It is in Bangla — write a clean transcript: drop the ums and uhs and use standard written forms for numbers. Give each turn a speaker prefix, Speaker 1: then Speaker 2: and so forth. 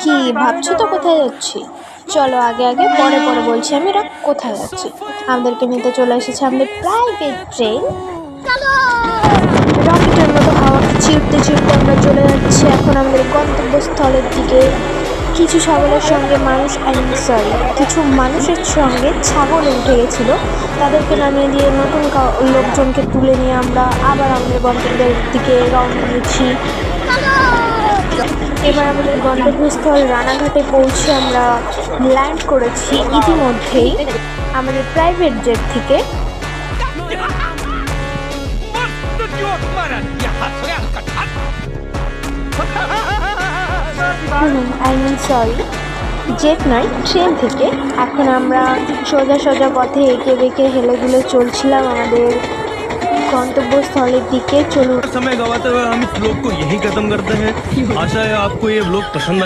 Speaker 1: কি ভাবছো তো কোথায় যাচ্ছি? চলো আগে আগে পরে পরে বলছি আমি এরা কোথায় যাচ্ছি। আমাদেরকে নিতে চলে এসেছে আমাদের প্রাইভেট ট্রেন। রকেটের মতো হাওয়াকে চিরতে চিরতে আমরা চলে যাচ্ছি এখন আমাদের গন্তব্যস্থলের দিকে। কিছু ছাগলের সঙ্গে মানুষ সরি কিছু মানুষের সঙ্গে ছাগল উঠে গেছিলো, তাদেরকে নামিয়ে দিয়ে নতুন লোকজনকে তুলে নিয়ে আমরা আবার আমাদের গন্তব্যের দিকে রওনা দিয়েছি। এবার আমাদের গন্তব্যস্থল রানাঘাটে পৌঁছে আমরা ল্যান্ড করেছি ইতিমধ্যেই আমাদের প্রাইভেট জেট থেকে। সরি জেট নয়, ট্রেন থেকে। এখন আমরা সোজা সোজা পথে এঁকে বেঁকে হেলে দুলে চলছিলাম আমাদের गंतव्यस्थलेर दिके। चलुन
Speaker 2: समय गवाते हुए हम इस व्लॉग को यहीं खत्म करते हैं। आशा है आपको ये व्लॉग पसंद आए।